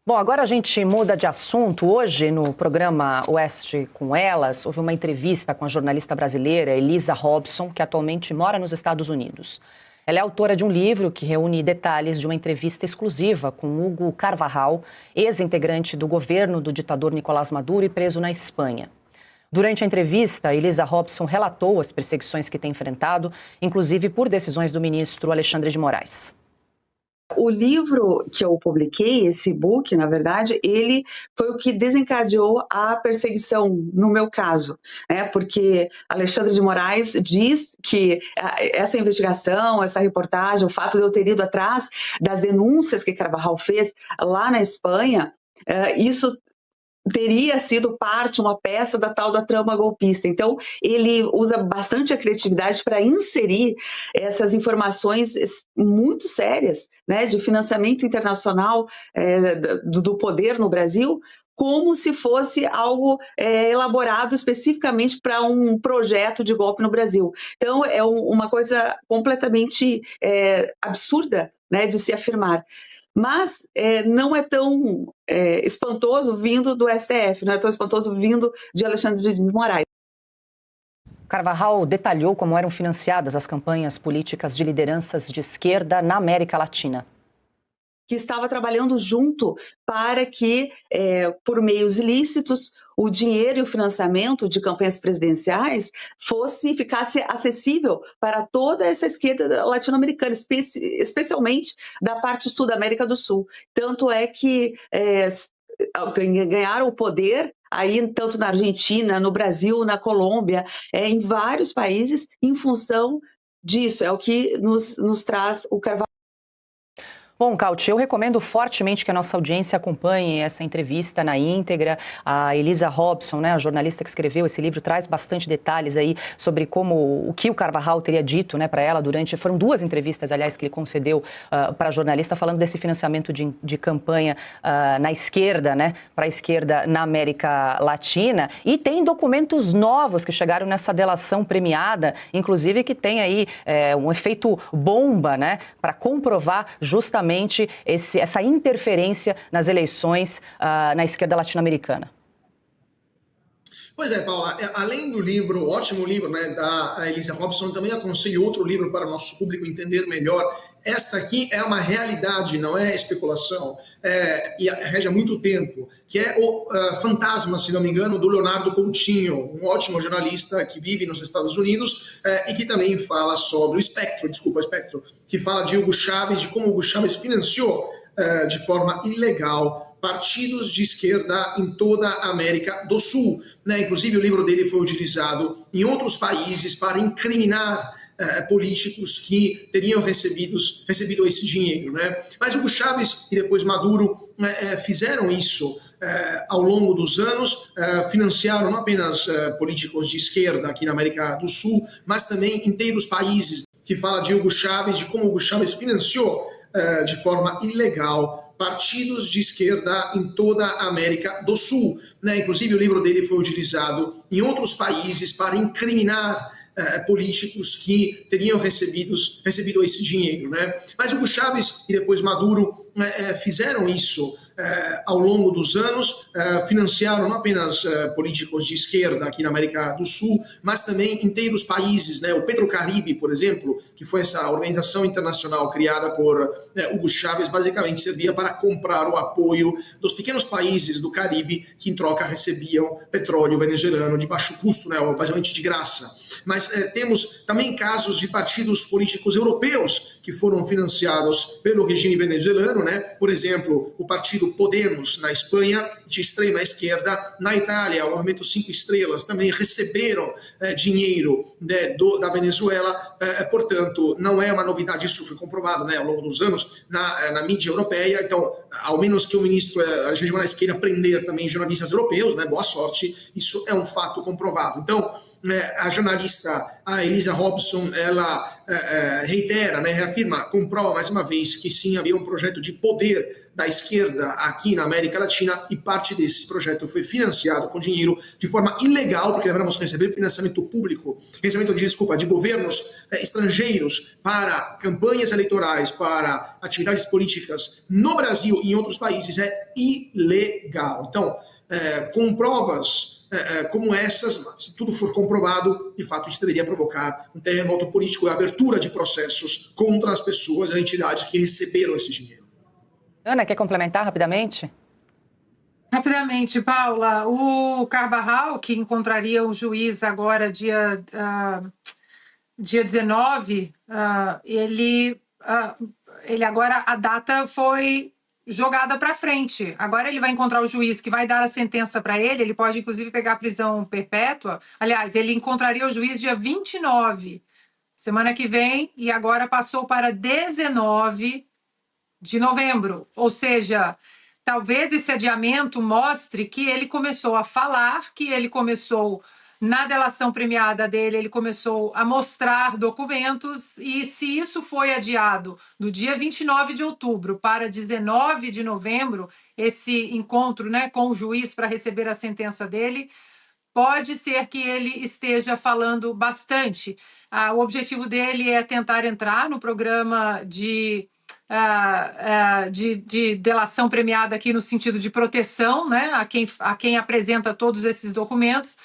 Bom, agora a gente muda de assunto. Hoje, no programa Oeste com Elas, houve uma entrevista com a jornalista brasileira Elisa Robson, que atualmente mora nos Estados Unidos. Ela é autora de um livro que reúne detalhes de uma entrevista exclusiva com Hugo Carvajal, ex-integrante do governo do ditador Nicolás Maduro e preso na Espanha. Durante a entrevista, Elisa Robson relatou as perseguições que tem enfrentado, inclusive por decisões do ministro Alexandre de Moraes. O livro que eu publiquei, esse e-book, na verdade, ele foi o que desencadeou a perseguição, no meu caso, né? Porque Alexandre de Moraes diz que essa investigação, essa reportagem, o fato de eu ter ido atrás das denúncias que Carvajal fez lá na Espanha, isso teria sido parte, uma peça da tal da trama golpista. Então, ele usa bastante a criatividade para inserir essas informações muito sérias, né, de financiamento internacional do poder no Brasil, como se fosse algo elaborado especificamente para um projeto de golpe no Brasil. Então, é uma coisa completamente absurda, né, de se afirmar. Mas não é tão espantoso vindo do STF, não é tão espantoso vindo de Alexandre de Moraes. Carvajal detalhou como eram financiadas as campanhas políticas de lideranças de esquerda na América Latina. Que estava trabalhando junto para que, por meios ilícitos, o dinheiro e o financiamento de campanhas presidenciais ficasse acessível para toda essa esquerda latino-americana, especialmente da parte sul da América do Sul. Tanto é que ganharam o poder aí tanto na Argentina, no Brasil, na Colômbia, em vários países, em função disso. É o que nos traz o Carvajal. Bom, Cauti, eu recomendo fortemente que a nossa audiência acompanhe essa entrevista na íntegra. A Elisa Robson, né, a jornalista que escreveu esse livro, traz bastante detalhes aí sobre o que o Carvajal teria dito, né, para ela foram duas entrevistas, aliás, que ele concedeu para a jornalista, falando desse financiamento de campanha na esquerda, né, para a esquerda na América Latina. E tem documentos novos que chegaram nessa delação premiada, inclusive que tem aí um efeito bomba, né, para comprovar justamente essa interferência nas eleições na esquerda latino-americana. Pois é, Paula, além do livro, ótimo livro, né, da Elisa Robson, também aconselho outro livro para o nosso público entender melhor. Esta aqui é uma realidade, não é especulação, e rege há muito tempo, que é o Fantasma, se não me engano, do Leonardo Coutinho, um ótimo jornalista que vive nos Estados Unidos e que também fala sobre o Espectro, que fala de Hugo Chávez, de como Hugo Chávez financiou de forma ilegal partidos de esquerda em toda a América do Sul. Né? Inclusive, o livro dele foi utilizado em outros países para incriminar políticos que teriam recebido esse dinheiro. Né? Mas Hugo Chávez e depois Maduro fizeram isso ao longo dos anos, financiaram não apenas políticos de esquerda aqui na América do Sul, mas também inteiros países, que fala de Hugo Chávez, de como Hugo Chávez financiou de forma ilegal partidos de esquerda em toda a América do Sul. Né? Inclusive, o livro dele foi utilizado em outros países para incriminar políticos que teriam recebido esse dinheiro. Né? Mas Hugo Chávez e depois Maduro fizeram isso ao longo dos anos, financiaram não apenas políticos de esquerda aqui na América do Sul, mas também inteiros países, né? O Petrocaribe, por exemplo, que foi essa organização internacional criada por Hugo Chávez, basicamente servia para comprar o apoio dos pequenos países do Caribe que em troca recebiam petróleo venezuelano de baixo custo, né? Ou basicamente de graça. Mas temos também casos de partidos políticos europeus que foram financiados pelo regime venezuelano, né? Por exemplo, o partido Podemos na Espanha, de extrema esquerda. Na Itália, o movimento Cinco Estrelas também receberam dinheiro da Venezuela. Portanto, não é uma novidade, isso foi comprovado, né, ao longo dos anos na mídia europeia. Então, ao menos que o ministro Alexandre de Moraes queira prender também jornalistas europeus, né, boa sorte, isso é um fato comprovado. Então, a jornalista, a Elisa Robson, ela reitera, né, reafirma, comprova mais uma vez que sim, havia um projeto de poder da esquerda aqui na América Latina, e parte desse projeto foi financiado com dinheiro de forma ilegal, porque vamos receber financiamento público, de governos estrangeiros para campanhas eleitorais, para atividades políticas no Brasil e em outros países, é ilegal. Então, com provas como essas, se tudo for comprovado, de fato isso deveria provocar um terremoto político e abertura de processos contra as pessoas e as entidades que receberam esse dinheiro. Ana, quer complementar rapidamente? Rapidamente, Paula, o Carvajal, que encontraria o juiz agora dia 19, ele agora, a data foi jogada para frente. Agora ele vai encontrar o juiz que vai dar a sentença para ele, ele pode inclusive pegar prisão perpétua. Aliás, ele encontraria o juiz dia 29, semana que vem, e agora passou para 19 de novembro. Ou seja, talvez esse adiamento mostre que ele começou a falar, que ele começou, na delação premiada dele, ele começou a mostrar documentos, e se isso foi adiado do dia 29 de outubro para 19 de novembro, esse encontro, né, com o juiz para receber a sentença dele, pode ser que ele esteja falando bastante. O objetivo dele é tentar entrar no programa de delação premiada aqui no sentido de proteção, né, a quem apresenta todos esses documentos,